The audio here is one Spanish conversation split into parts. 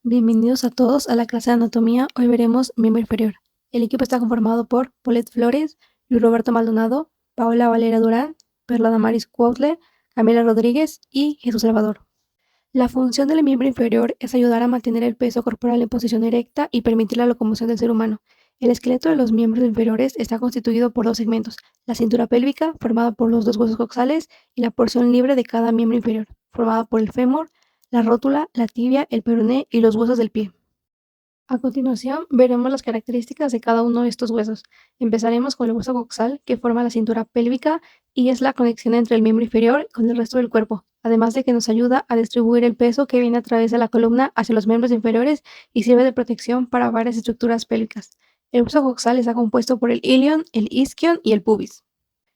Bienvenidos a todos a la clase de anatomía. Hoy veremos miembro inferior. El equipo está conformado por Paulette Flores, Luis Roberto Maldonado, Paola Valera Durán, Perla Damaris Cuautle, Camila Rodríguez y Jesús Salvador. La función del miembro inferior es ayudar a mantener el peso corporal en posición erecta y permitir la locomoción del ser humano. El esqueleto de los miembros inferiores está constituido por dos segmentos: la cintura pélvica, formada por los dos huesos coxales, y la porción libre de cada miembro inferior, formada por el fémur, la rótula, la tibia, el peroné y los huesos del pie. A continuación, veremos las características de cada uno de estos huesos. Empezaremos con el hueso coxal, que forma la cintura pélvica y es la conexión entre el miembro inferior con el resto del cuerpo, además de que nos ayuda a distribuir el peso que viene a través de la columna hacia los miembros inferiores y sirve de protección para varias estructuras pélvicas. El hueso coxal está compuesto por el ilion, el isquion y el pubis.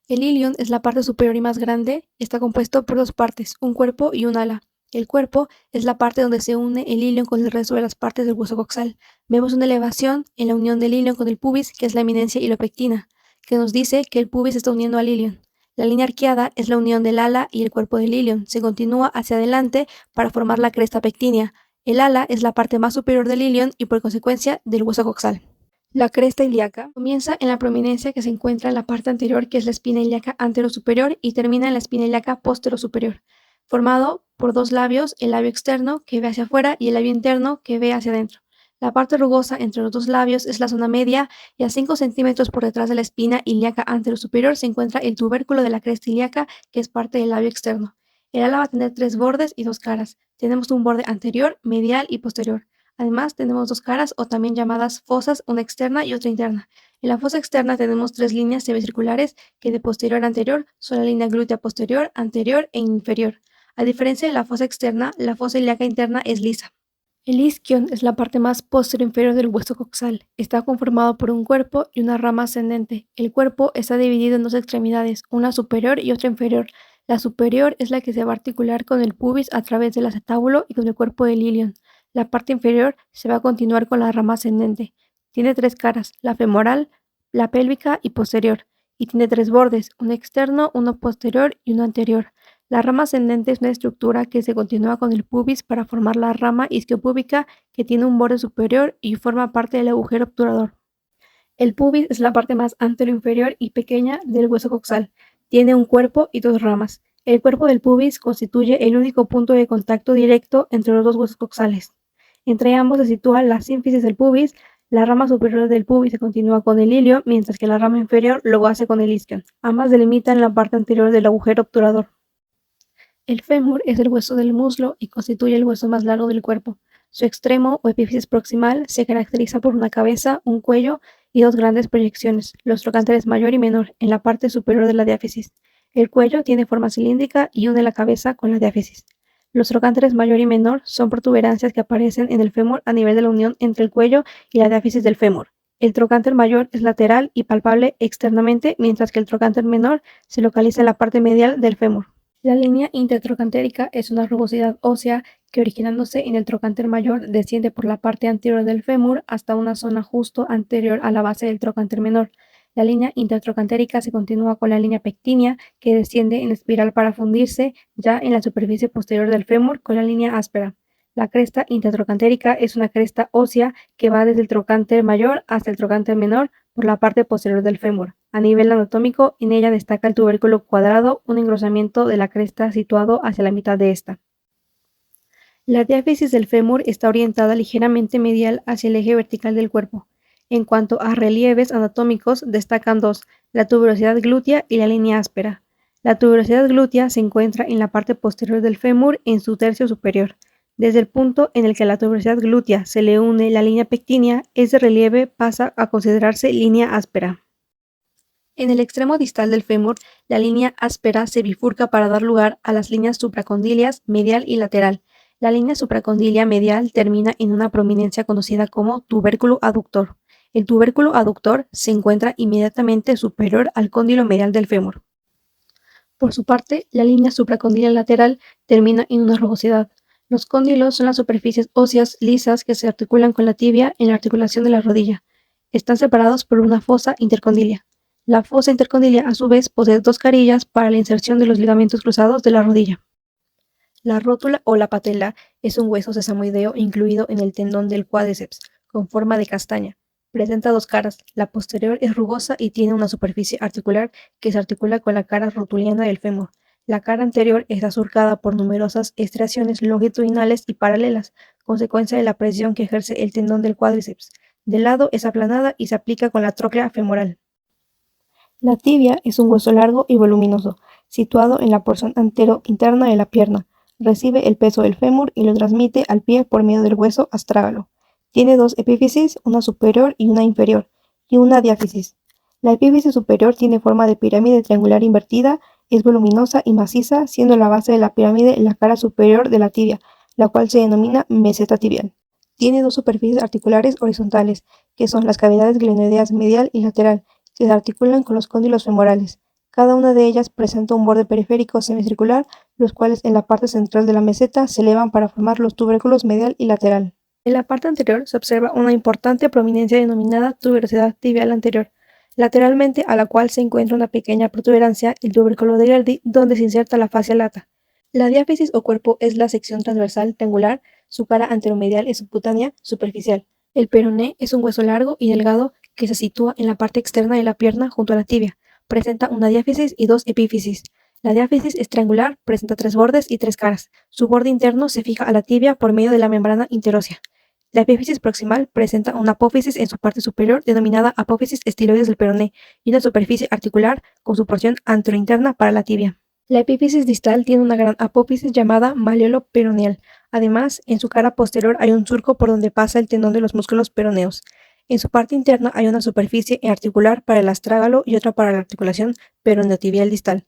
El ilion es la parte superior y más grande, está compuesto por dos partes, un cuerpo y un ala. El cuerpo es la parte donde se une el ilion con el resto de las partes del hueso coxal. Vemos una elevación en la unión del ilion con el pubis, que es la eminencia hilopectina, que nos dice que el pubis está uniendo al ilion. La línea arqueada es la unión del ala y el cuerpo del ilion. Se continúa hacia adelante para formar la cresta pectínea. El ala es la parte más superior del ilion y por consecuencia del hueso coxal. La cresta ilíaca comienza en la prominencia que se encuentra en la parte anterior, que es la espina ilíaca anterosuperior, y termina en la espina ilíaca posterosuperior, formado por dos labios, el labio externo que ve hacia afuera y el labio interno que ve hacia adentro. La parte rugosa entre los dos labios es la zona media y a 5 centímetros por detrás de la espina ilíaca anterosuperior se encuentra el tubérculo de la cresta ilíaca, que es parte del labio externo. El ala va a tener 3 bordes y 2 caras. Tenemos un borde anterior, medial y posterior. Además, tenemos dos caras o también llamadas fosas, una externa y otra interna. En la fosa externa tenemos 3 líneas semicirculares que de posterior a anterior son la línea glútea posterior, anterior e inferior. A diferencia de la fosa externa, la fosa ilíaca interna es lisa. El isquion es la parte más posterior-inferior del hueso coxal. Está conformado por un cuerpo y una rama ascendente. El cuerpo está dividido en dos extremidades, una superior y otra inferior. La superior es la que se va a articular con el pubis a través del acetábulo y con el cuerpo del ilion. La parte inferior se va a continuar con la rama ascendente. Tiene 3 caras, la femoral, la pélvica y posterior, y tiene 3 bordes, uno externo, uno posterior y uno anterior. La rama ascendente es una estructura que se continúa con el pubis para formar la rama isquiopúbica, que tiene un borde superior y forma parte del agujero obturador. El pubis es la parte más anteroinferior y pequeña del hueso coxal. Tiene un cuerpo y 2 ramas. El cuerpo del pubis constituye el único punto de contacto directo entre los dos huesos coxales. Entre ambos se sitúa la sínfisis del pubis. La rama superior del pubis se continúa con el ilio, mientras que la rama inferior lo hace con el isquion. Ambas delimitan la parte anterior del agujero obturador. El fémur es el hueso del muslo y constituye el hueso más largo del cuerpo. Su extremo o epífisis proximal se caracteriza por una cabeza, un cuello y 2 grandes proyecciones, los trocánteres mayor y menor, en la parte superior de la diáfisis. El cuello tiene forma cilíndrica y une la cabeza con la diáfisis. Los trocánteres mayor y menor son protuberancias que aparecen en el fémur a nivel de la unión entre el cuello y la diáfisis del fémur. El trocánter mayor es lateral y palpable externamente, mientras que el trocánter menor se localiza en la parte medial del fémur. La línea intertrocantérica es una rugosidad ósea que, originándose en el trocánter mayor, desciende por la parte anterior del fémur hasta una zona justo anterior a la base del trocánter menor. La línea intertrocantérica se continúa con la línea pectínea, que desciende en espiral para fundirse ya en la superficie posterior del fémur con la línea áspera. La cresta intertrocantérica es una cresta ósea que va desde el trocánter mayor hasta el trocánter menor por la parte posterior del fémur. A nivel anatómico, en ella destaca el tubérculo cuadrado, un engrosamiento de la cresta situado hacia la mitad de esta. La diáfisis del fémur está orientada ligeramente medial hacia el eje vertical del cuerpo. En cuanto a relieves anatómicos, destacan 2, la tuberosidad glútea y la línea áspera. La tuberosidad glútea se encuentra en la parte posterior del fémur en su tercio superior. Desde el punto en el que a la tuberosidad glútea se le une la línea pectínea, ese relieve pasa a considerarse línea áspera. En el extremo distal del fémur, la línea áspera se bifurca para dar lugar a las líneas supracondilias medial y lateral. La línea supracondilia medial termina en una prominencia conocida como tubérculo aductor. El tubérculo aductor se encuentra inmediatamente superior al cóndilo medial del fémur. Por su parte, la línea supracondilia lateral termina en una rugosidad. Los cóndilos son las superficies óseas lisas que se articulan con la tibia en la articulación de la rodilla. Están separados por una fosa intercondilia. La fosa intercondilia, a su vez, posee 2 carillas para la inserción de los ligamentos cruzados de la rodilla. La rótula o la patela es un hueso sesamoideo incluido en el tendón del cuádriceps, con forma de castaña. Presenta dos caras, la posterior es rugosa y tiene una superficie articular que se articula con la cara rotuliana del fémur. La cara anterior está surcada por numerosas estriaciones longitudinales y paralelas, consecuencia de la presión que ejerce el tendón del cuádriceps. De lado es aplanada y se aplica con la tróclea femoral. La tibia es un hueso largo y voluminoso, situado en la porción antero-interna de la pierna. Recibe el peso del fémur y lo transmite al pie por medio del hueso astrágalo. Tiene dos epífisis, una superior y una inferior, y una diáfisis. La epífisis superior tiene forma de pirámide triangular invertida, es voluminosa y maciza, siendo la base de la pirámide la cara superior de la tibia, la cual se denomina meseta tibial. Tiene dos superficies articulares horizontales, que son las cavidades glenoideas medial y lateral, que se articulan con los cóndilos femorales. Cada una de ellas presenta un borde periférico semicircular, los cuales en la parte central de la meseta se elevan para formar los tubérculos medial y lateral. En la parte anterior se observa una importante prominencia denominada tuberosidad tibial anterior, lateralmente a la cual se encuentra una pequeña protuberancia, el tubérculo de Gerdi, donde se inserta la fascia lata. La diáfisis o cuerpo es la sección transversal triangular, su cara anteromedial es subcutánea superficial. El peroné es un hueso largo y delgado que se sitúa en la parte externa de la pierna junto a la tibia. Presenta una diáfisis y dos epífisis. La diáfisis es triangular, presenta tres bordes y tres caras. Su borde interno se fija a la tibia por medio de la membrana interósea. La epífisis proximal presenta una apófisis en su parte superior denominada apófisis estiloides del peroné y una superficie articular con su porción anterointerna para la tibia. La epífisis distal tiene una gran apófisis llamada malleolo peroneal. Además, en su cara posterior hay un surco por donde pasa el tendón de los músculos peroneos. En su parte interna hay una superficie articular para el astrágalo y otra para la articulación peroneotibial distal.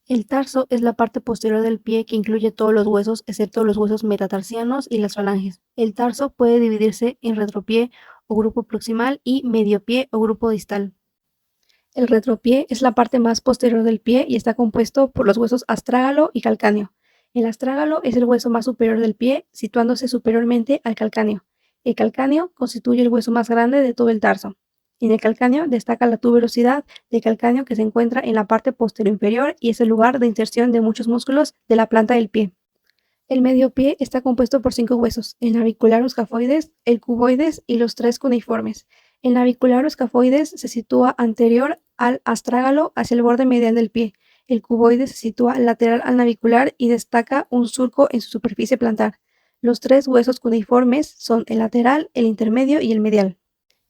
El tarso es la parte posterior del pie que incluye todos los huesos excepto los huesos metatarsianos y las falanges. El tarso puede dividirse en retropié o grupo proximal y mediopié o grupo distal. El retropié es la parte más posterior del pie y está compuesto por los huesos astrágalo y calcáneo. El astrágalo es el hueso más superior del pie, situándose superiormente al calcáneo. El calcáneo constituye el hueso más grande de todo el tarso. En el calcáneo destaca la tuberosidad del calcáneo que se encuentra en la parte posterior inferior y es el lugar de inserción de muchos músculos de la planta del pie. El mediopié está compuesto por 5 huesos, el navicular o escafoides, el cuboides y los 3 cuneiformes. El navicular o escafoides se sitúa anterior al astrágalo hacia el borde medial del pie. El cuboides se sitúa lateral al navicular y destaca un surco en su superficie plantar. Los 3 huesos cuneiformes son el lateral, el intermedio y el medial.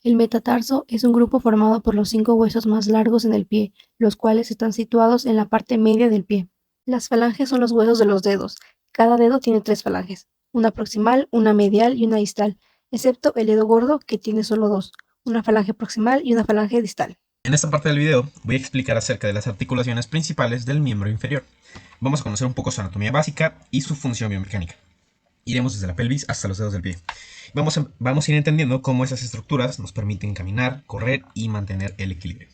El metatarso es un grupo formado por los 5 huesos más largos en el pie, los cuales están situados en la parte media del pie. Las falanges son los huesos de los dedos. Cada dedo tiene 3 falanges, una proximal, una medial y una distal, excepto el dedo gordo que tiene solo 2, una falange proximal y una falange distal. En esta parte del video voy a explicar acerca de las articulaciones principales del miembro inferior. Vamos a conocer un poco su anatomía básica y su función biomecánica. Iremos desde la pelvis hasta los dedos del pie. Vamos a ir entendiendo cómo esas estructuras nos permiten caminar, correr y mantener el equilibrio.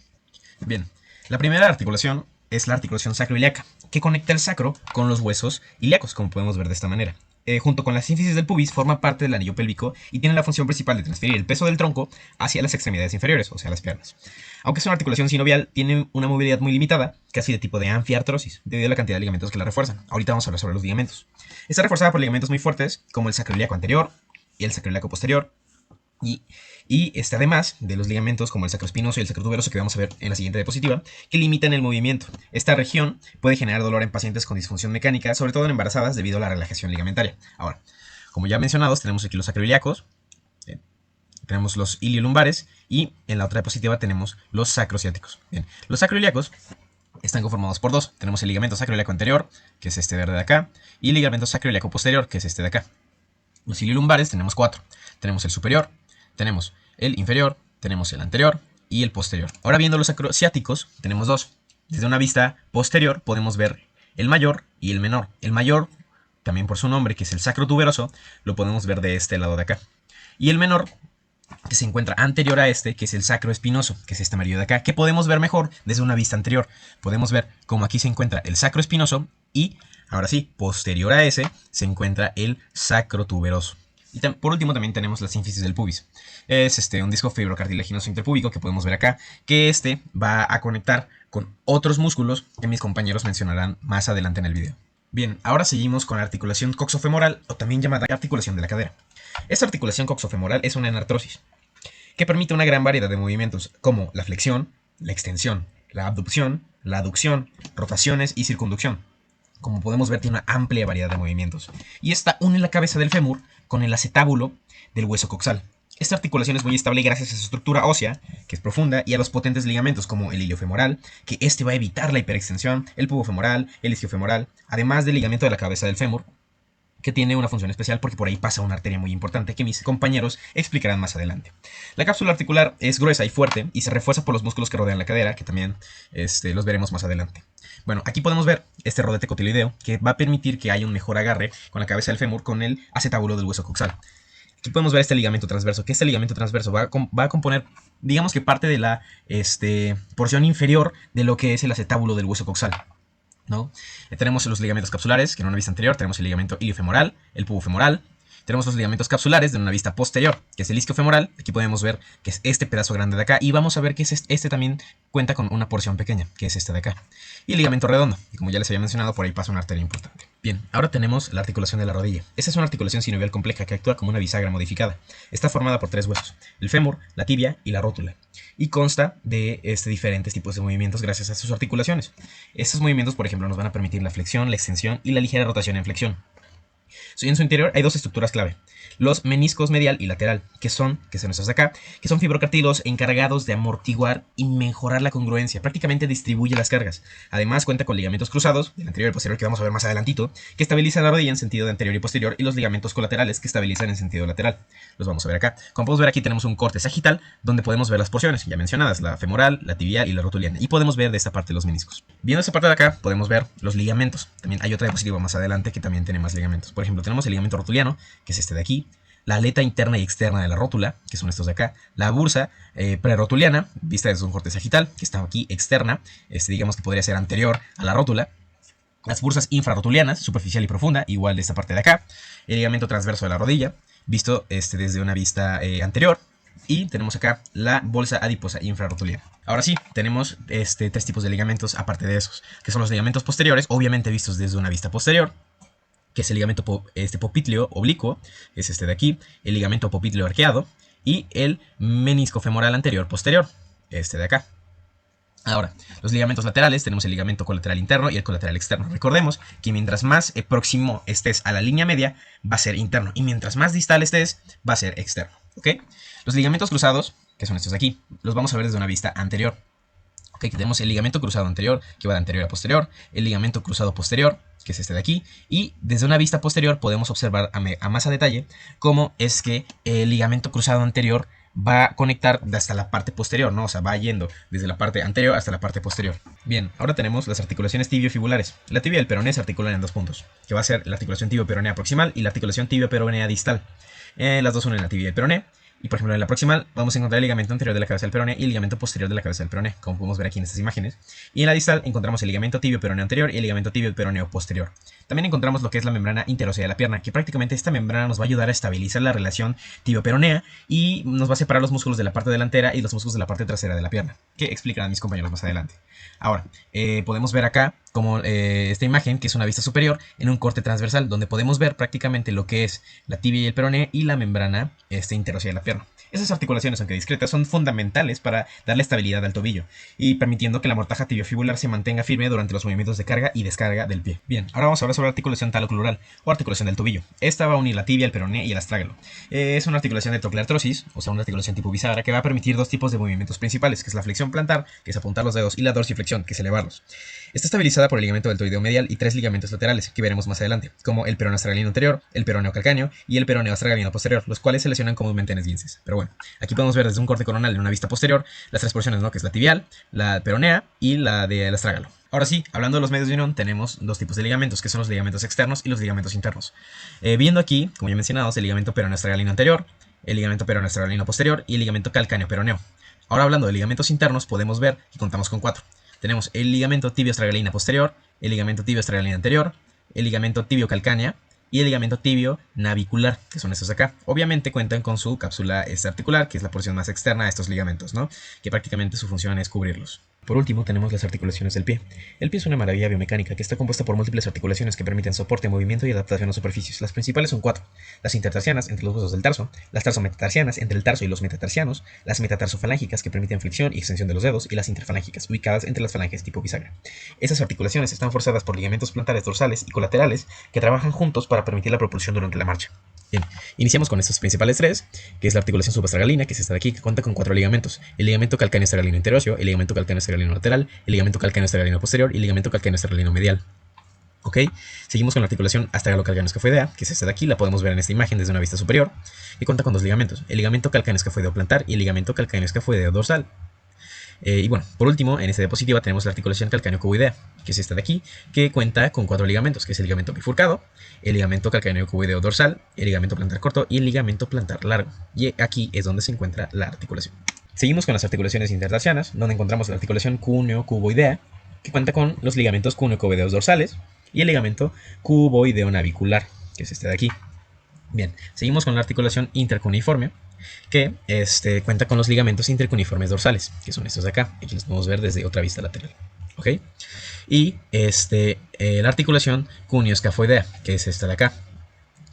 Bien, la primera articulación es la articulación sacroiliaca, que conecta el sacro con los huesos ilíacos, como podemos ver de esta manera. Junto con la sínfisis del pubis, forma parte del anillo pélvico y tiene la función principal de transferir el peso del tronco hacia las extremidades inferiores, o sea, las piernas. Aunque es una articulación sinovial, tiene una movilidad muy limitada, casi de tipo de anfiartrosis, debido a la cantidad de ligamentos que la refuerzan. Ahorita vamos a hablar sobre los ligamentos. Está reforzada por ligamentos muy fuertes, como el sacroiliaco anterior y el sacroiliaco posterior, y está además de los ligamentos como el sacroespinoso y el sacrotuberoso que vamos a ver en la siguiente diapositiva, que limitan el movimiento. Esta región puede generar dolor en pacientes con disfunción mecánica, sobre todo en embarazadas debido a la relajación ligamentaria. Ahora, como ya mencionados, tenemos aquí los sacroiliacos, tenemos los iliolumbares y en la otra diapositiva tenemos los sacrociáticos. Bien, los sacroiliacos están conformados por 2. Tenemos el ligamento sacroiliaco anterior, que es este verde de acá, y el ligamento sacroiliaco posterior, que es este de acá. Los iliolumbares tenemos 4. Tenemos el superior, tenemos el inferior, tenemos el anterior y el posterior. Ahora viendo los sacrociáticos, tenemos 2. Desde una vista posterior podemos ver el mayor y el menor. El mayor, también por su nombre, que es el sacrotuberoso, lo podemos ver de este lado de acá. Y el menor, que se encuentra anterior a este, que es el sacroespinoso, que es este amarillo de acá, que podemos ver mejor desde una vista anterior. Podemos ver cómo aquí se encuentra el sacroespinoso y, ahora sí, posterior a ese, se encuentra el sacrotuberoso. Y por último también tenemos la sínfisis del pubis. Es un disco fibrocartilaginoso interpúbico que podemos ver acá, que va a conectar con otros músculos que mis compañeros mencionarán más adelante en el video. Bien, ahora seguimos con la articulación coxofemoral, o también llamada articulación de la cadera. Esta articulación coxofemoral es una enartrosis que permite una gran variedad de movimientos, como la flexión, la extensión, la abducción, la aducción, rotaciones y circunducción. Como podemos ver, tiene una amplia variedad de movimientos. Y esta une la cabeza del fémur con el acetábulo del hueso coxal. Esta articulación es muy estable gracias a su estructura ósea, que es profunda, y a los potentes ligamentos como el iliofemoral, que este va a evitar la hiperextensión, el pubofemoral, el isquiofemoral, además del ligamento de la cabeza del fémur, que tiene una función especial porque por ahí pasa una arteria muy importante que mis compañeros explicarán más adelante. La cápsula articular es gruesa y fuerte y se refuerza por los músculos que rodean la cadera, que también los veremos más adelante. Bueno, aquí podemos ver este rodete cotiloideo que va a permitir que haya un mejor agarre con la cabeza del fémur con el acetábulo del hueso coxal. Aquí podemos ver este ligamento transverso, que este ligamento transverso va a componer, digamos que parte de la porción inferior de lo que es el acetábulo del hueso coxal, ¿no? Tenemos los ligamentos capsulares, que en una vista anterior tenemos el ligamento iliofemoral, el pubofemoral. Tenemos los ligamentos capsulares de una vista posterior, que es el isquiofemoral. Aquí podemos ver que es este pedazo grande de acá. Y vamos a ver que este también cuenta con una porción pequeña, que es este de acá. Y el ligamento redondo, y como ya les había mencionado, por ahí pasa una arteria importante. Bien, ahora tenemos la articulación de la rodilla. Esta es una articulación sinovial compleja que actúa como una bisagra modificada. Está formada por 3 huesos, el fémur, la tibia y la rótula. Y consta de diferentes tipos de movimientos gracias a sus articulaciones. Estos movimientos, por ejemplo, nos van a permitir la flexión, la extensión y la ligera rotación en flexión. En su interior hay 2 estructuras clave, los meniscos medial y lateral, que son estos de acá, que son fibrocartílados encargados de amortiguar y mejorar la congruencia, prácticamente distribuye las cargas. Además cuenta con ligamentos cruzados, del anterior y posterior, que vamos a ver más adelantito, que estabilizan la rodilla en sentido de anterior y posterior, y los ligamentos colaterales que estabilizan en sentido lateral. Los vamos a ver acá. Como podemos ver aquí tenemos un corte sagital, donde podemos ver las porciones ya mencionadas, la femoral, la tibial y la rotuliana, y podemos ver de esta parte los meniscos. Viendo esta parte de acá, podemos ver los ligamentos. También hay otra diapositiva más adelante que también tiene más ligamentos. Por ejemplo, tenemos el ligamento rotuliano, que es este de aquí, la aleta interna y externa de la rótula, que son estos de acá, la bursa prerotuliana, vista desde un corte sagital, que está aquí externa, digamos que podría ser anterior a la rótula, las bursas infrarrotulianas, superficial y profunda, igual de esta parte de acá, el ligamento transverso de la rodilla, visto desde una vista anterior, y tenemos acá la bolsa adiposa infrarrotuliana. Ahora sí, tenemos 3 tipos de ligamentos aparte de esos, que son los ligamentos posteriores, obviamente vistos desde una vista posterior, que es el ligamento popliteo oblicuo, es este de aquí, el ligamento popliteo arqueado y el menisco femoral anterior posterior, este de acá. Ahora, los ligamentos laterales, tenemos el ligamento colateral interno y el colateral externo. Recordemos que mientras más próximo estés a la línea media, va a ser interno, y mientras más distal estés, va a ser externo, ¿ok? Los ligamentos cruzados, que son estos de aquí, los vamos a ver desde una vista anterior. Okay, tenemos el ligamento cruzado anterior, que va de anterior a posterior, el ligamento cruzado posterior, que es este de aquí, y desde una vista posterior podemos observar a más a detalle cómo es que el ligamento cruzado anterior va a conectar hasta la parte posterior, ¿no? O sea, va yendo desde la parte anterior hasta la parte posterior. Bien, ahora tenemos las articulaciones tibiofibulares. La tibia y el peroné se articulan en 2 puntos, que va a ser la articulación tibio-peronea proximal y la articulación tibio-peronea distal. Las dos unen la tibia y el peroné. Y por ejemplo en la proximal vamos a encontrar el ligamento anterior de la cabeza del peroné y el ligamento posterior de la cabeza del peroné, como podemos ver aquí en estas imágenes. Y en la distal encontramos el ligamento tibio-peroneo anterior y el ligamento tibio-peroneo posterior. También encontramos lo que es la membrana interósea de la pierna, que prácticamente esta membrana nos va a ayudar a estabilizar la relación tibio-peronea y nos va a separar los músculos de la parte delantera y los músculos de la parte trasera de la pierna, que explicarán mis compañeros más adelante. Ahora, podemos ver acá como esta imagen, que es una vista superior, en un corte transversal, donde podemos ver prácticamente lo que es la tibia y el peroné y la membrana interósea de la pierna. Esas articulaciones, aunque discretas, son fundamentales para darle estabilidad al tobillo y permitiendo que la mortaja tibiofibular se mantenga firme durante los movimientos de carga y descarga del pie. Bien, ahora vamos a hablar sobre la articulación talocrural o articulación del tobillo. Esta va a unir la tibia, el peroné y el astrágalo. Es una articulación de trocleartrosis, o sea, una articulación tipo bisagra, que va a permitir 2 tipos de movimientos principales, que es la flexión plantar, que es apuntar los dedos, y la dorsiflexión, que es elevarlos. Está estabilizada por el ligamento deltoideo medial y 3 ligamentos laterales, que veremos más adelante, como el peroneo astragalino anterior, el peroneo calcáneo y el peroneo astragalino posterior, los cuales se lesionan comúnmente en esguinces. Pero bueno, aquí podemos ver desde un corte coronal en una vista posterior las 3 porciones, ¿no? Que es la tibial, la peronea y la del astrágalo. Ahora sí, hablando de los medios de unión, tenemos 2 tipos de ligamentos, que son los ligamentos externos y los ligamentos internos. Viendo aquí, como ya mencionamos, el ligamento peroneo astragalino anterior, el ligamento peroneo astragalino posterior y el ligamento calcáneo peroneo. Ahora hablando de ligamentos internos, podemos ver que contamos con 4. Tenemos el ligamento tibio-astragalina posterior, el ligamento tibio-astragalina anterior, el ligamento tibio-calcánea y el ligamento tibio-navicular, que son estos de acá. Obviamente cuentan con su cápsula articular, que es la porción más externa de estos ligamentos, ¿no? Que prácticamente su función es cubrirlos. Por último, tenemos las articulaciones del pie. El pie es una maravilla biomecánica que está compuesta por múltiples articulaciones que permiten soporte, movimiento y adaptación a superficies. Las principales son cuatro: las intertarsianas entre los huesos del tarso, las tarsometatarsianas entre el tarso y los metatarsianos, las metatarsofalángicas que permiten flexión y extensión de los dedos, y las interfalángicas, ubicadas entre las falanges tipo bisagra. Esas articulaciones están forzadas por ligamentos plantares dorsales y colaterales que trabajan juntos para permitir la propulsión durante la marcha. Bien, iniciamos con estos principales tres, que es la articulación subastragalina, que es esta de aquí, que cuenta con 4 ligamentos: el ligamento calcáneo estragalino interóseo, el ligamento calcáneo estragalino lateral, el ligamento calcáneo estragalino posterior y el ligamento calcáneo estragalino medial. ¿Ok? Seguimos con la articulación astragalocalcáneo-escafoidea, que es esta de aquí, la podemos ver en esta imagen desde una vista superior, y cuenta con 2 ligamentos: el ligamento calcáneo-escafoideo plantar y el ligamento calcáneo-escafoideo dorsal. Y bueno, por último, en esta diapositiva tenemos la articulación calcáneo-cuboidea, que es esta de aquí, que cuenta con 4 ligamentos, que es el ligamento bifurcado, el ligamento calcáneo-cuboideo dorsal, el ligamento plantar corto y el ligamento plantar largo. Y aquí es donde se encuentra la articulación. Seguimos con las articulaciones intertarsianas, donde encontramos la articulación cúneo-cuboidea, que cuenta con los ligamentos cúneo-cuboideos dorsales y el ligamento cuboideo navicular, que es este de aquí. Bien, seguimos con la articulación intercuneiforme, que cuenta con los ligamentos intercuneiformes dorsales, que son estos de acá. Aquí los podemos ver desde otra vista lateral. ¿Ok? Y la articulación cuneo-escafoidea, que es esta de acá,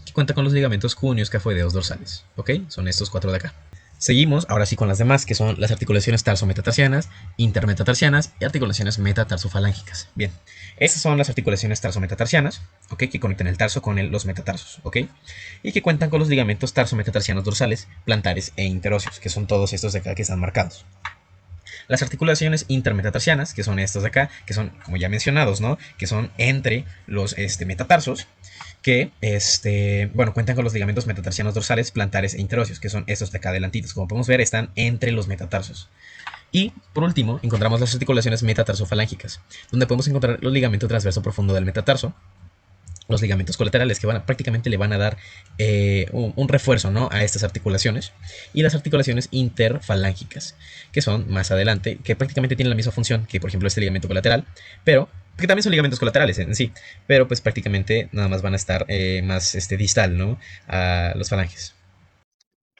que cuenta con los ligamentos cuneo-escafoideos dorsales. ¿Ok? Son estos 4 de acá. Seguimos ahora sí con las demás, que son las articulaciones tarsometatarsianas, intermetatarsianas y articulaciones metatarsofalángicas. Bien, estas son las articulaciones tarsometatarsianas, ¿ok? Que conectan el tarso con los metatarsos, ¿ok? Y que cuentan con los ligamentos tarsometatarsianos dorsales, plantares e interóseos, que son todos estos de acá que están marcados. Las articulaciones intermetatarsianas, que son estas de acá, que son, como ya mencionados, ¿no? Que son entre los metatarsos, que bueno, cuentan con los ligamentos metatarsianos dorsales, plantares e interóseos, que son estos de acá adelantitos. Como podemos ver, están entre los metatarsos. Y por último, encontramos las articulaciones metatarsofalángicas, donde podemos encontrar los ligamentos transverso profundo del metatarso, los ligamentos colaterales que prácticamente le van a dar un refuerzo, ¿no?, a estas articulaciones, y las articulaciones interfalángicas, que son más adelante, que prácticamente tienen la misma función que, por ejemplo, este ligamento colateral, pero que también son ligamentos colaterales en sí, pero pues prácticamente nada más van a estar más distal, ¿no?, a los falanges.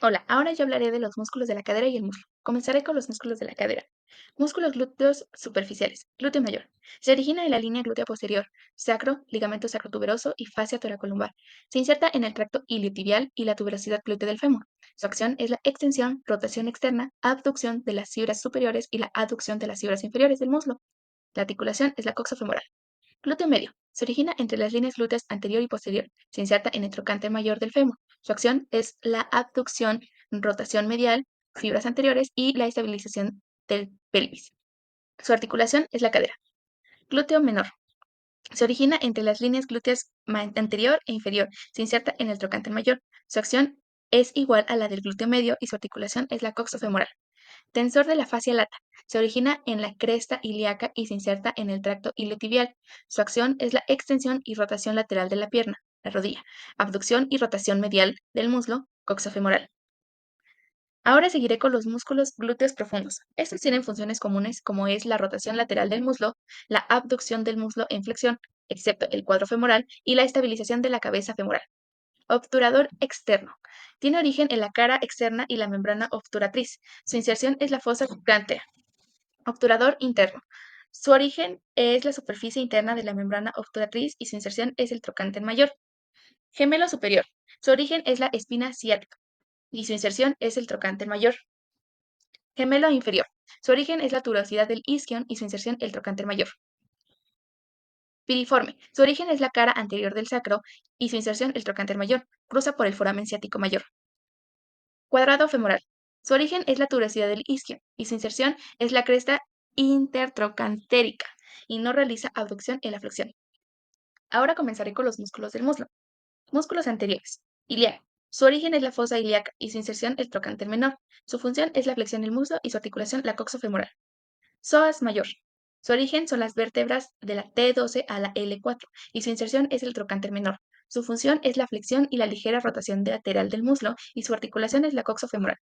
Hola, ahora yo hablaré de los músculos de la cadera y el muslo. Comenzaré con los músculos de la cadera. Músculos glúteos superficiales. Glúteo mayor. Se origina en la línea glútea posterior, sacro, ligamento sacrotuberoso y fascia toracolumbar. Se inserta en el tracto iliotibial y la tuberosidad glútea del fémur. Su acción es la extensión, rotación externa, abducción de las fibras superiores y la aducción de las fibras inferiores del muslo. La articulación es la coxofemoral. Glúteo medio. Se origina entre las líneas glúteas anterior y posterior. Se inserta en el trocánter mayor del fémur. Su acción es la abducción, rotación medial, fibras anteriores y la estabilización del pelvis. Su articulación es la cadera. Glúteo menor. Se origina entre las líneas glúteas anterior e inferior. Se inserta en el trocánter mayor. Su acción es igual a la del glúteo medio y su articulación es la coxofemoral. Tensor de la fascia lata. Se origina en la cresta ilíaca y se inserta en el tracto iliotibial. Su acción es la extensión y rotación lateral de la pierna, la rodilla, abducción y rotación medial del muslo coxofemoral. Ahora seguiré con los músculos glúteos profundos. Estos tienen funciones comunes como es la rotación lateral del muslo, la abducción del muslo en flexión, excepto el cuadro femoral, y la estabilización de la cabeza femoral. Obturador externo. Tiene origen en la cara externa y la membrana obturatriz. Su inserción es la fosa gántea. Obturador interno. Su origen es la superficie interna de la membrana obturatriz y su inserción es el trocánter mayor. Gemelo superior. Su origen es la espina ciática y su inserción es el trocánter mayor. Gemelo inferior. Su origen es la tuberosidad del isquion y su inserción el trocánter mayor. Piriforme. Su origen es la cara anterior del sacro y su inserción el trocánter mayor. Cruza por el foramen ciático mayor. Cuadrado femoral. Su origen es la tuberosidad del isquio y su inserción es la cresta intertrocantérica y no realiza abducción en la flexión. Ahora comenzaré con los músculos del muslo. Músculos anteriores. Ilíaco. Su origen es la fosa ilíaca y su inserción el trocánter menor. Su función es la flexión del muslo y su articulación la coxofemoral. Psoas mayor. Su origen son las vértebras de la T12 a la L4 y su inserción es el trocánter menor. Su función es la flexión y la ligera rotación lateral del muslo y su articulación es la coxofemoral.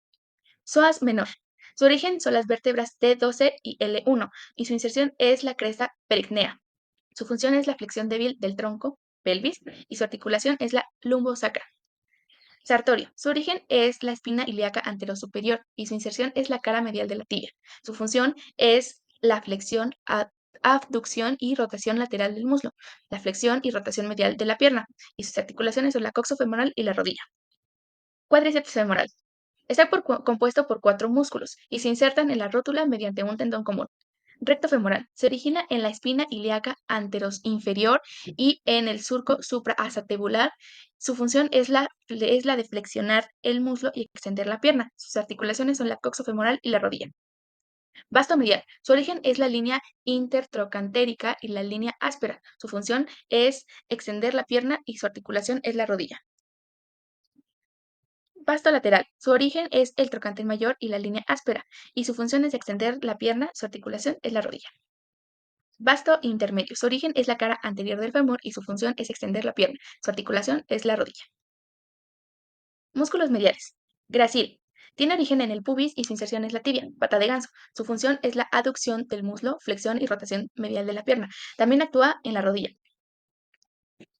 Psoas menor. Su origen son las vértebras T12 y L1 y su inserción es la cresta perignea. Su función es la flexión débil del tronco, pelvis, y su articulación es la lumbosacra. Sartorio. Su origen es la espina ilíaca anterosuperior y su inserción es la cara medial de la tibia. Su función es la flexión, abducción y rotación lateral del muslo, la flexión y rotación medial de la pierna, y sus articulaciones son la coxofemoral y la rodilla. Cuádriceps femoral. Está compuesto por 4 músculos y se insertan en la rótula mediante un tendón común. Recto femoral. Se origina en la espina ilíaca anteroinferior y en el surco supraacetabular. Su función es la de flexionar el muslo y extender la pierna. Sus articulaciones son la coxofemoral y la rodilla. Vasto medial. Su origen es la línea intertrocantérica y la línea áspera. Su función es extender la pierna y su articulación es la rodilla. Vasto lateral. Su origen es el trocánter mayor y la línea áspera, y su función es extender la pierna, su articulación es la rodilla. Vasto intermedio. Su origen es la cara anterior del fémur y su función es extender la pierna, su articulación es la rodilla. Músculos mediales. Gracil. Tiene origen en el pubis y su inserción es la tibia, pata de ganso. Su función es la aducción del muslo, flexión y rotación medial de la pierna. También actúa en la rodilla.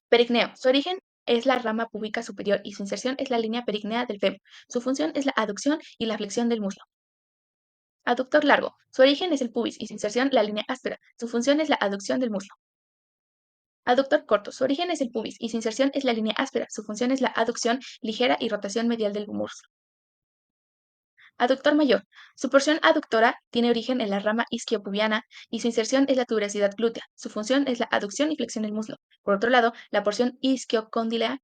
Perigneo. Su origen es la rama púbica superior y su inserción es la línea perignea del fémur. Su función es la aducción y la flexión del muslo. Aductor largo. Su origen es el pubis y su inserción la línea áspera. Su función es la aducción del muslo. Aductor corto. Su origen es el pubis y su inserción es la línea áspera. Su función es la aducción ligera y rotación medial del muslo. Aductor mayor. Su porción aductora tiene origen en la rama isquiopubiana y su inserción es la tuberosidad glútea. Su función es la aducción y flexión del muslo. Por otro lado, la porción isquiocondylea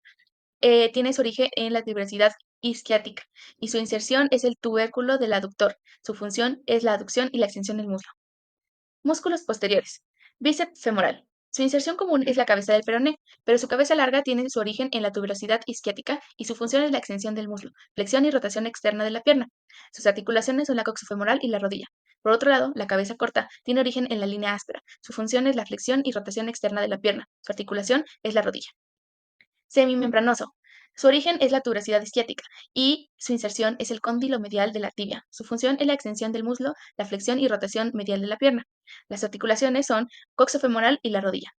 tiene su origen en la tuberosidad isquiática y su inserción es el tubérculo del aductor. Su función es la aducción y la extensión del muslo. Músculos posteriores. Bíceps femoral. Su inserción común es la cabeza del peroné, pero su cabeza larga tiene su origen en la tuberosidad isquiática y su función es la extensión del muslo, flexión y rotación externa de la pierna. Sus articulaciones son la coxofemoral y la rodilla. Por otro lado, la cabeza corta tiene origen en la línea áspera. Su función es la flexión y rotación externa de la pierna. Su articulación es la rodilla. Semimembranoso. Su origen es la tuberosidad isquiática y su inserción es el cóndilo medial de la tibia. Su función es la extensión del muslo, la flexión y rotación medial de la pierna. Las articulaciones son coxofemoral y la rodilla.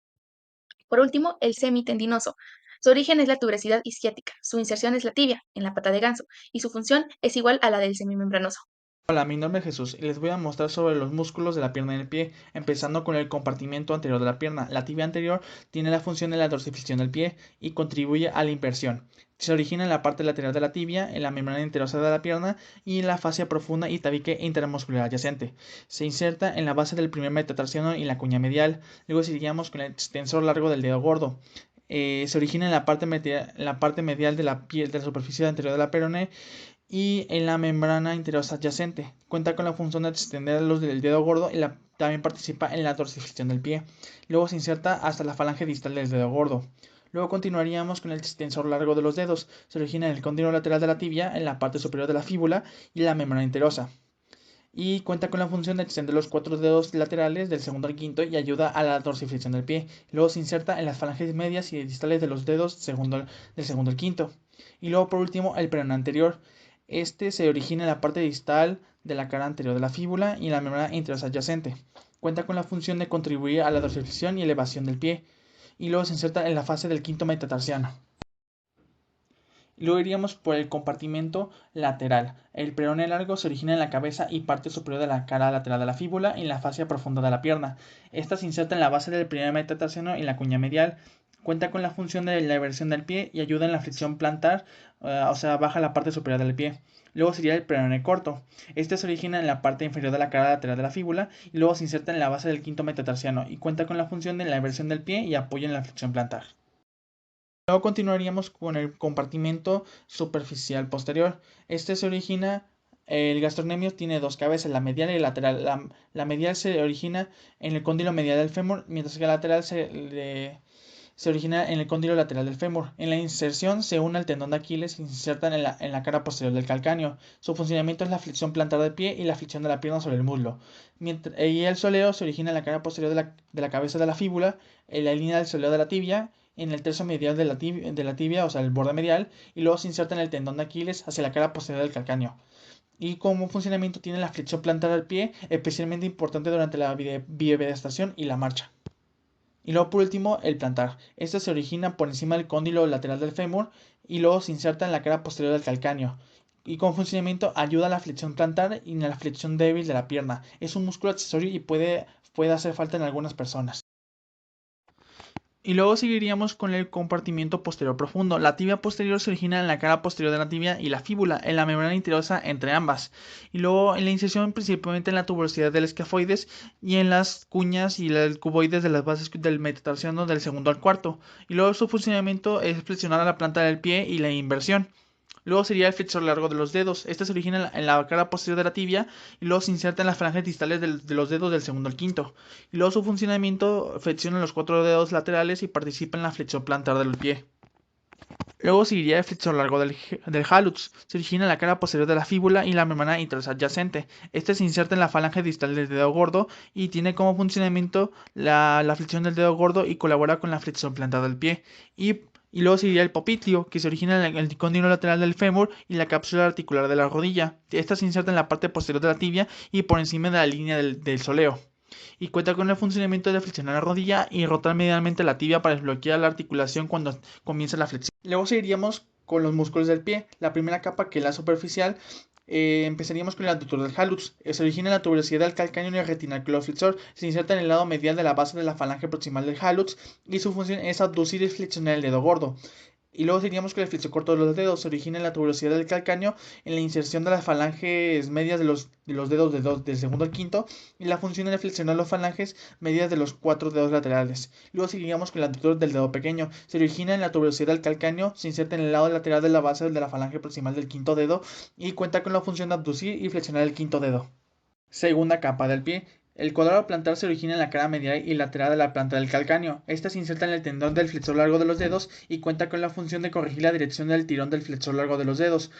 Por último, el semitendinoso. Su origen es la tuberosidad isquiática. Su inserción es la tibia, en la pata de ganso, y su función es igual a la del semimembranoso. Hola, mi nombre es Jesús y les voy a mostrar sobre los músculos de la pierna y el pie, empezando con el compartimento anterior de la pierna. La tibia anterior tiene la función de la dorsiflexión del pie y contribuye a la inversión. Se origina en la parte lateral de la tibia, en la membrana interosa de la pierna y en la fascia profunda y tabique intermuscular adyacente. Se inserta en la base del primer metatarsiano y la cuña medial. Luego seguiríamos con el extensor largo del dedo gordo. Se origina en la parte medial de la piel de la superficie anterior de la peroné y en la membrana interosa adyacente. Cuenta con la función de extender los del dedo gordo y también participa en la dorsiflexión del pie. Luego se inserta hasta la falange distal del dedo gordo. Luego continuaríamos con el extensor largo de los dedos. Se origina en el cóndilo lateral de la tibia, en la parte superior de la fíbula y la membrana interosa. Y cuenta con la función de extender los 4 dedos laterales del segundo al quinto y ayuda a la dorsiflexión del pie. Luego se inserta en las falanges medias y distales de los dedos del segundo al quinto. Y luego por último el peroné anterior. Este se origina en la parte distal de la cara anterior de la fíbula y en la membrana interosa adyacente. Cuenta con la función de contribuir a la dorsiflexión y elevación del pie. Y luego se inserta en la fase del quinto metatarsiano. Luego iríamos por el compartimento lateral. El peroné largo se origina en la cabeza y parte superior de la cara lateral de la fíbula y en la fascia profunda de la pierna. Esta se inserta en la base del primer metatarsiano y en la cuña medial. Cuenta con la función de la inversión del pie y ayuda en la flexión plantar, o sea, baja la parte superior del pie. Luego sería el peroné corto. Este se origina en la parte inferior de la cara lateral de la fíbula y luego se inserta en la base del quinto metatarsiano y cuenta con la función de la inversión del pie y apoya en la flexión plantar. Luego continuaríamos con el compartimento superficial posterior. Este se origina, el gastrocnemio tiene dos cabezas, la medial y la lateral. La medial se origina en el cóndilo medial del fémur, mientras que la lateral se origina en el cóndilo lateral del fémur. En la inserción se une al tendón de Aquiles y se inserta en la cara posterior del calcáneo. Su funcionamiento es la flexión plantar del pie y la flexión de la pierna sobre el muslo. Y el soleo se origina en la cara posterior de la cabeza de la fíbula, en la línea del soleo de la tibia, en el tercio medial de la tibia, o sea, el borde medial, y luego se inserta en el tendón de Aquiles hacia la cara posterior del calcáneo. Y como funcionamiento tiene la flexión plantar del pie, especialmente importante durante la bipedestación y la marcha. Y luego por último el plantar. Este se origina por encima del cóndilo lateral del fémur y luego se inserta en la cara posterior del calcáneo. y con funcionamiento ayuda a la flexión plantar y a la flexión débil de la pierna. Es un músculo accesorio y puede hacer falta en algunas personas. Y luego seguiríamos con el compartimiento posterior profundo. La tibia posterior se origina en la cara posterior de la tibia y la fíbula, en la membrana interiorosa entre ambas. Y luego en la inserción principalmente en la tuberosidad del escafoides y en las cuñas y el cuboides de las bases del metatarsiano del segundo al cuarto. Y luego su funcionamiento es flexionar a la planta del pie y la inversión. Luego sería el flexor largo de los dedos. Este se origina en la cara posterior de la tibia y luego se inserta en las falanges distales de los dedos del segundo al quinto. Y luego su funcionamiento flexiona los 4 dedos laterales y participa en la flexión plantar del pie. Luego seguiría el flexor largo del hallux. Se origina en la cara posterior de la fíbula y la membrana interosadyacente. Este se inserta en la falange distal del dedo gordo y tiene como funcionamiento la flexión del dedo gordo y colabora con la flexión plantar del pie. Y luego seguiría el popliteo, que se origina en el cóndilo lateral del fémur y la cápsula articular de la rodilla. Esta se inserta en la parte posterior de la tibia y por encima de la línea del soleo. Y cuenta con el funcionamiento de flexionar la rodilla y rotar medialmente la tibia para desbloquear la articulación cuando comienza la flexión. Luego seguiríamos con los músculos del pie. La primera capa, que es la superficial, empezaríamos con el adductor del hallux. Se origina en la tuberosidad del calcáneo y el retinaculario-flexor. Se inserta en el lado medial de la base de la falange proximal del hallux y su función es abducir y flexionar el dedo gordo. Y luego seguiríamos con el flexor corto de los dedos. Se origina en la tuberosidad del calcáneo, en la inserción de las falanges medias de los dedos del segundo al quinto, y la función es flexionar las falanges medias de los 4 dedos laterales. Luego seguiríamos con el adductor del dedo pequeño. Se origina en la tuberosidad del calcáneo, se inserta en el lado lateral de la base de la falange proximal del quinto dedo y cuenta con la función de abducir y flexionar el quinto dedo. Segunda capa del pie. El cuadrado plantar se origina en la cara medial y lateral de la planta del calcáneo. Esta se inserta en el tendón del flexor largo de los dedos y cuenta con la función de corregir la dirección del tirón del flexor largo de los dedos.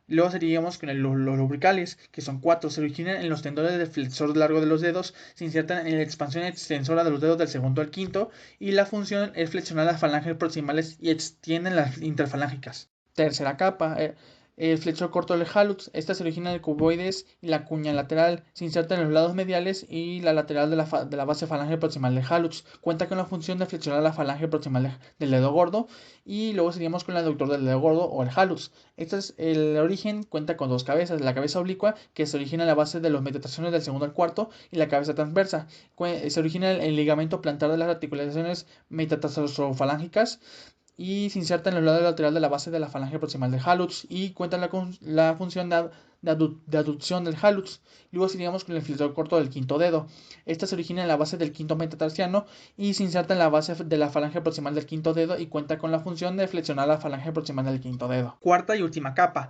Luego seguiríamos con los lubricales, que son 4. Se originan en los tendones del flexor largo de los dedos, se insertan en la expansión extensora de los dedos del segundo al quinto y la función es flexionar las falanges proximales y extienden las interfalángicas. Tercera capa. El flexor corto del hallux. Esta se origina en el cuboides y la cuña lateral. Se inserta en los lados mediales y la lateral de la base falange proximal del hallux. Cuenta con la función de flexionar la falange proximal del dedo gordo. Y luego seguimos con el adductor del dedo gordo o el hallux. Este es el origen. Cuenta con 2 cabezas. La cabeza oblicua, que se origina en la base de los metatarsianos del segundo al cuarto, y la cabeza transversa. Se origina en el ligamento plantar de las articulaciones metatarsofalángicas y se inserta en el lado lateral de la base de la falange proximal del hallux y cuenta con la función de aducción del hallux. Luego seguiríamos con el flexor corto del quinto dedo. Esta se origina en la base del quinto metatarsiano y se inserta en la base de la falange proximal del quinto dedo y cuenta con la función de flexionar la falange proximal del quinto dedo. Cuarta y última capa.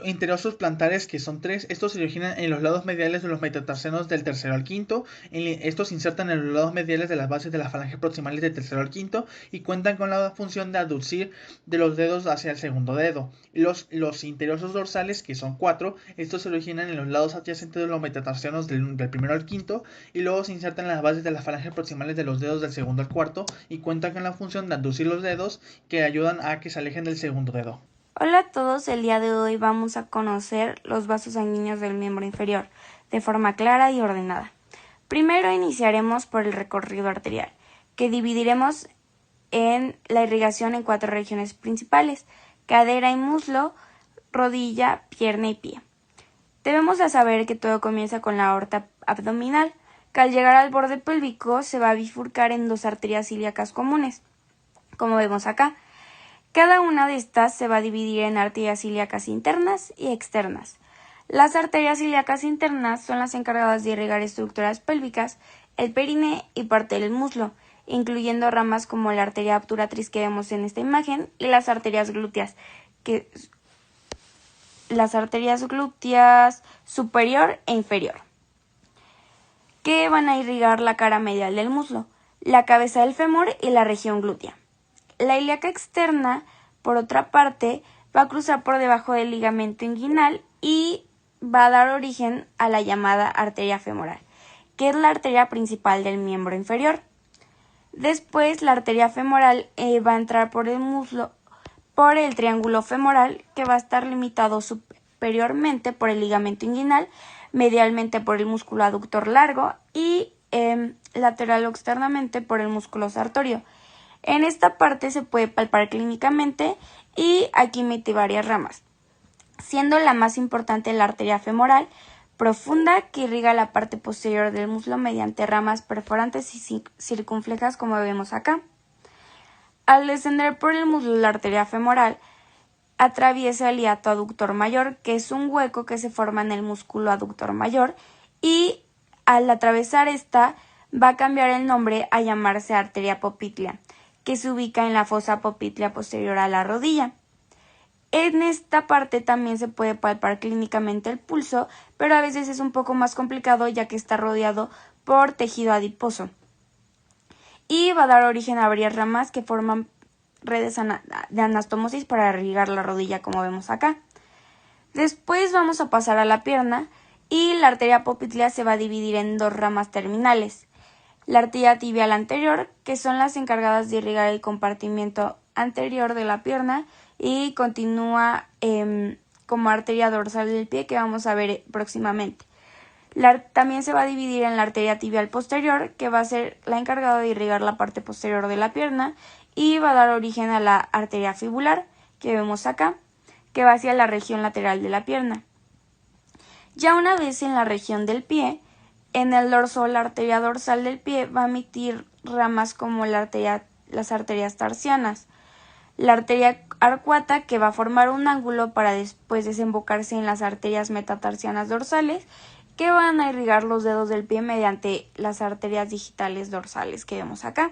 Interosos plantares, que son 3. Estos se originan en los lados mediales de los metatarsianos del tercero al quinto. Estos se insertan en los lados mediales de las bases de las falanges proximales del tercero al quinto y cuentan con la función de aducir de los dedos hacia el segundo dedo. Los interosos dorsales, que son 4. Estos se originan en los lados adyacentes de los metatarsianos del primero al quinto y luego se insertan en las bases de las falanges proximales de los dedos del segundo al cuarto y cuentan con la función de aducir los dedos que ayudan a que se alejen del segundo dedo. Hola a todos, el día de hoy vamos a conocer los vasos sanguíneos del miembro inferior de forma clara y ordenada. Primero iniciaremos por el recorrido arterial, que dividiremos en la irrigación en 4 regiones principales: cadera y muslo, rodilla, pierna y pie. Debemos de saber que todo comienza con la aorta abdominal, que al llegar al borde pélvico se va a bifurcar en 2 arterias ilíacas comunes, como vemos acá. Cada una de estas se va a dividir en arterias ilíacas internas y externas. Las arterias ilíacas internas son las encargadas de irrigar estructuras pélvicas, el perine y parte del muslo, incluyendo ramas como la arteria obturatriz que vemos en esta imagen y las arterias glúteas, superior e inferior, que van a irrigar la cara medial del muslo, la cabeza del fémur y la región glútea. La ilíaca externa, por otra parte, va a cruzar por debajo del ligamento inguinal y va a dar origen a la llamada arteria femoral, que es la arteria principal del miembro inferior. Después, la arteria femoral va a entrar por el muslo, por el triángulo femoral, que va a estar limitado superiormente por el ligamento inguinal, medialmente por el músculo aductor largo y lateral o externamente por el músculo sartorio. En esta parte se puede palpar clínicamente y aquí emite varias ramas. siendo la más importante la arteria femoral profunda, que irriga la parte posterior del muslo mediante ramas perforantes y circunflejas, como vemos acá. Al descender por el muslo, la arteria femoral atraviesa el hiato aductor mayor, que es un hueco que se forma en el músculo aductor mayor, y al atravesar esta va a cambiar el nombre a llamarse arteria popltea, que se ubica en la fosa popltea posterior a la rodilla. En esta parte también se puede palpar clínicamente el pulso, pero a veces es un poco más complicado ya que está rodeado por tejido adiposo. Y va a dar origen a varias ramas que forman redes de anastomosis para irrigar la rodilla, como vemos acá. Después vamos a pasar a la pierna y la arteria popltea se va a dividir en dos ramas terminales. La arteria tibial anterior, que son las encargadas de irrigar el compartimiento anterior de la pierna, y continúa como arteria dorsal del pie, que vamos a ver próximamente. También se va a dividir en la arteria tibial posterior, que va a ser la encargada de irrigar la parte posterior de la pierna, y va a dar origen a la arteria fibular, que vemos acá, que va hacia la región lateral de la pierna. Ya una vez en la región del pie, en el dorso, la arteria dorsal del pie va a emitir ramas como las arterias tarsianas. La arteria arcuata, que va a formar un ángulo para después desembocarse en las arterias metatarsianas dorsales, que van a irrigar los dedos del pie mediante las arterias digitales dorsales que vemos acá.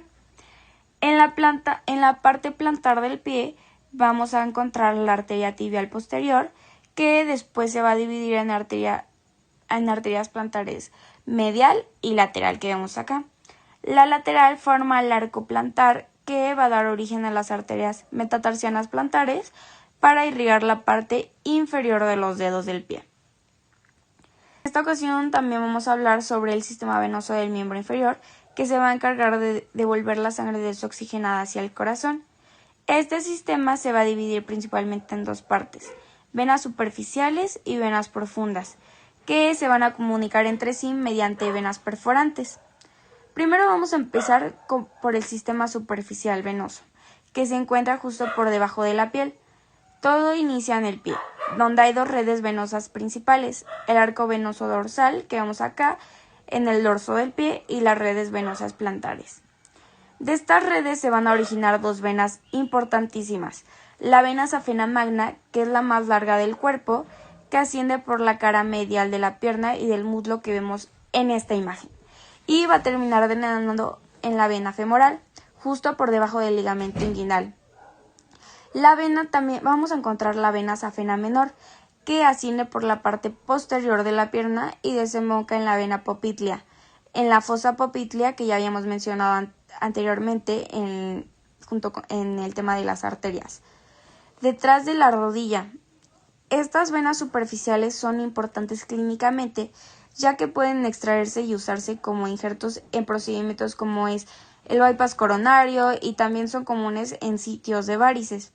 En la parte plantar del pie vamos a encontrar la arteria tibial posterior, que después se va a dividir en arterias plantares medial y lateral, que vemos acá. La lateral forma el arco plantar, que va a dar origen a las arterias metatarsianas plantares para irrigar la parte inferior de los dedos del pie. En esta ocasión también vamos a hablar sobre el sistema venoso del miembro inferior, que se va a encargar de devolver la sangre desoxigenada hacia el corazón. Este sistema se va a dividir principalmente en dos partes: venas superficiales y venas profundas, que se van a comunicar entre sí mediante venas perforantes. Primero vamos a empezar por el sistema superficial venoso, que se encuentra justo por debajo de la piel. Todo inicia en el pie, donde hay dos redes venosas principales: el arco venoso dorsal, que vemos acá en el dorso del pie, y las redes venosas plantares. De estas redes se van a originar dos venas importantísimas: la vena safena magna, que es la más larga del cuerpo, que asciende por la cara medial de la pierna y del muslo, que vemos en esta imagen, y va a terminar drenando en la vena femoral, justo por debajo del ligamento inguinal. También vamos a encontrar la vena safena menor, que asciende por la parte posterior de la pierna y desemboca en la vena popltea, en la fosa popltea, que ya habíamos mencionado anteriormente en el tema de las arterias. Detrás de la rodilla. Estas venas superficiales son importantes clínicamente, ya que pueden extraerse y usarse como injertos en procedimientos como es el bypass coronario, y también son comunes en sitios de varices.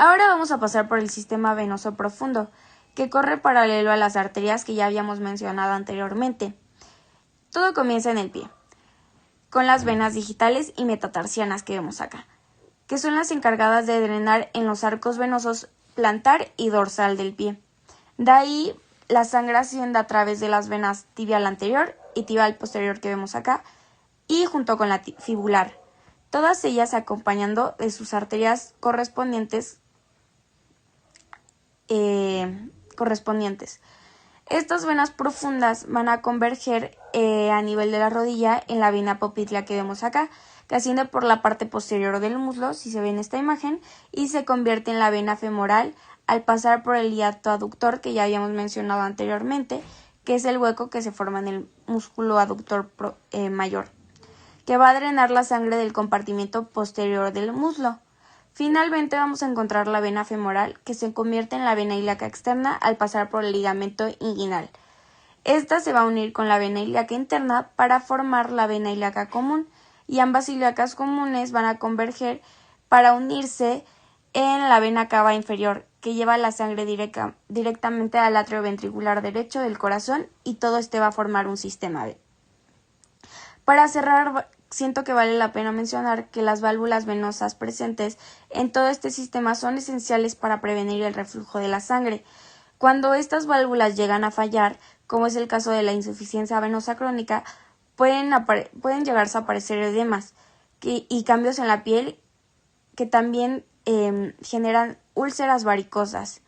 Ahora vamos a pasar por el sistema venoso profundo, que corre paralelo a las arterias que ya habíamos mencionado anteriormente. Todo comienza en el pie, con las venas digitales y metatarsianas que vemos acá, que son las encargadas de drenar en los arcos venosos plantar y dorsal del pie. De ahí la sangre asciende a través de las venas tibial anterior y tibial posterior, que vemos acá, y junto con la fibular, todas ellas acompañando de sus arterias correspondientes. Estas venas profundas van a converger a nivel de la rodilla en la vena popltea que vemos acá, que asciende por la parte posterior del muslo, si se ve en esta imagen, y se convierte en la vena femoral al pasar por el hiato aductor, que ya habíamos mencionado anteriormente, que es el hueco que se forma en el músculo aductor mayor, que va a drenar la sangre del compartimiento posterior del muslo. Finalmente vamos a encontrar la vena femoral, que se convierte en la vena ilíaca externa al pasar por el ligamento inguinal. Esta se va a unir con la vena ilíaca interna para formar la vena ilíaca común, y ambas ilíacas comunes van a converger para unirse en la vena cava inferior, que lleva la sangre directamente al atrio ventricular derecho del corazón, y todo este va a formar un sistema B. Para cerrar siento que vale la pena mencionar que las válvulas venosas presentes en todo este sistema son esenciales para prevenir el reflujo de la sangre. Cuando estas válvulas llegan a fallar, como es el caso de la insuficiencia venosa crónica, pueden llegarse a aparecer edemas y cambios en la piel que también generan úlceras varicosas.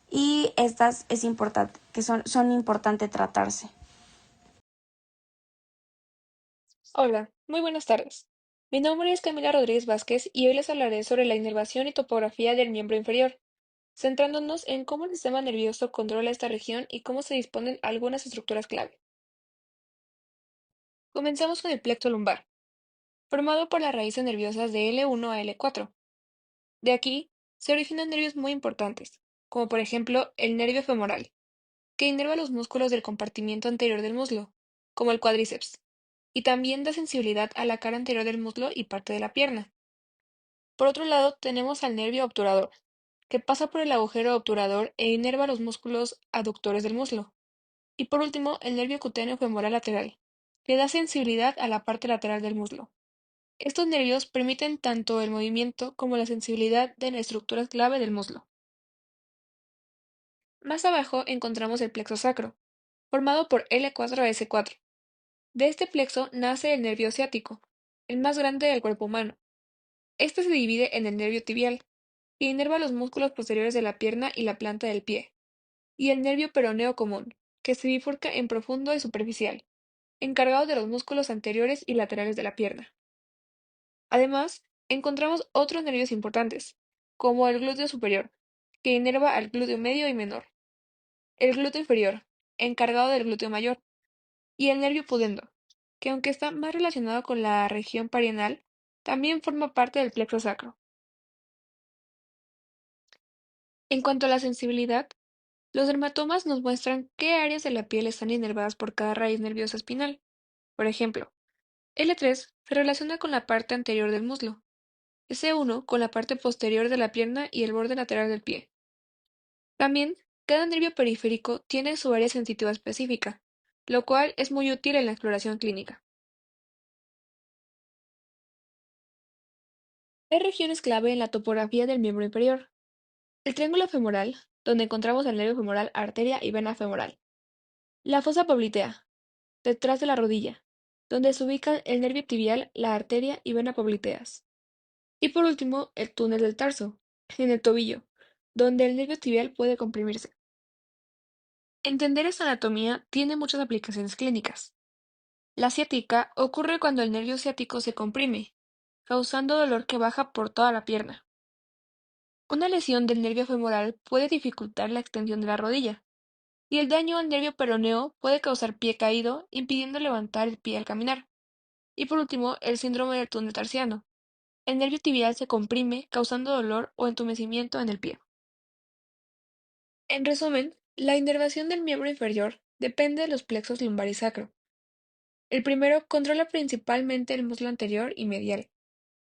Y estas es importante, que son importante tratarse. Hola, muy buenas tardes. Mi nombre es Camila Rodríguez Vázquez y hoy les hablaré sobre la inervación y topografía del miembro inferior, centrándonos en cómo el sistema nervioso controla esta región y cómo se disponen algunas estructuras clave. Comenzamos con el plexo lumbar, formado por las raíces nerviosas de L1 a L4. De aquí se originan nervios muy importantes, como por ejemplo el nervio femoral, que inerva los músculos del compartimiento anterior del muslo, como el cuádriceps, y también da sensibilidad a la cara anterior del muslo y parte de la pierna. Por otro lado, tenemos al nervio obturador, que pasa por el agujero obturador e inerva los músculos aductores del muslo. Y por último, el nervio cutáneo femoral lateral, que da sensibilidad a la parte lateral del muslo. Estos nervios permiten tanto el movimiento como la sensibilidad de las estructuras clave del muslo. Más abajo encontramos el plexo sacro, formado por L4 a S4. De este plexo nace el nervio ciático, el más grande del cuerpo humano. Este se divide en el nervio tibial, que inerva los músculos posteriores de la pierna y la planta del pie, y el nervio peroneo común, que se bifurca en profundo y superficial, encargado de los músculos anteriores y laterales de la pierna. Además, encontramos otros nervios importantes, como el glúteo superior, que inerva al glúteo medio y menor, el glúteo inferior, encargado del glúteo mayor, y el nervio pudendo, que aunque está más relacionado con la región perianal, también forma parte del plexo sacro. En cuanto a la sensibilidad, los dermatomas nos muestran qué áreas de la piel están inervadas por cada raíz nerviosa espinal. Por ejemplo, L3 se relaciona con la parte anterior del muslo, S1 con la parte posterior de la pierna y el borde lateral del pie. También, cada nervio periférico tiene su área sensitiva específica, lo cual es muy útil en la exploración clínica. Hay regiones clave en la topografía del miembro inferior. El triángulo femoral, donde encontramos el nervio femoral, arteria y vena femoral. La fosa poplitea, detrás de la rodilla, donde se ubican el nervio tibial, la arteria y vena popliteas. Y por último, el túnel del tarso, en el tobillo, donde el nervio tibial puede comprimirse. Entender esta anatomía tiene muchas aplicaciones clínicas. La ciática ocurre cuando el nervio ciático se comprime, causando dolor que baja por toda la pierna. Una lesión del nervio femoral puede dificultar la extensión de la rodilla, y el daño al nervio peroneo puede causar pie caído, impidiendo levantar el pie al caminar. Y por último, el síndrome del túnel tarsiano. El nervio tibial se comprime, causando dolor o entumecimiento en el pie. En resumen, la inervación del miembro inferior depende de los plexos lumbar y sacro. El primero controla principalmente el muslo anterior y medial,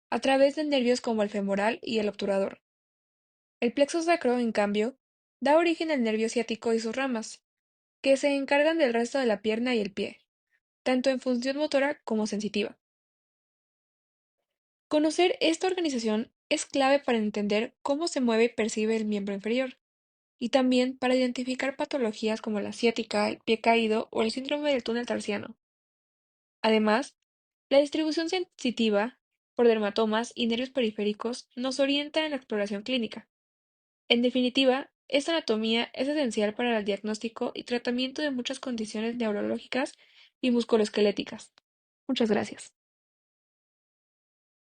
a través de nervios como el femoral y el obturador. El plexo sacro, en cambio, da origen al nervio ciático y sus ramas, que se encargan del resto de la pierna y el pie, tanto en función motora como sensitiva. Conocer esta organización es clave para entender cómo se mueve y percibe el miembro inferior, y también para identificar patologías como la ciática, el pie caído o el síndrome del túnel tarsiano. Además, la distribución sensitiva por dermatomas y nervios periféricos nos orienta en la exploración clínica. En definitiva, esta anatomía es esencial para el diagnóstico y tratamiento de muchas condiciones neurológicas y musculoesqueléticas. Muchas gracias.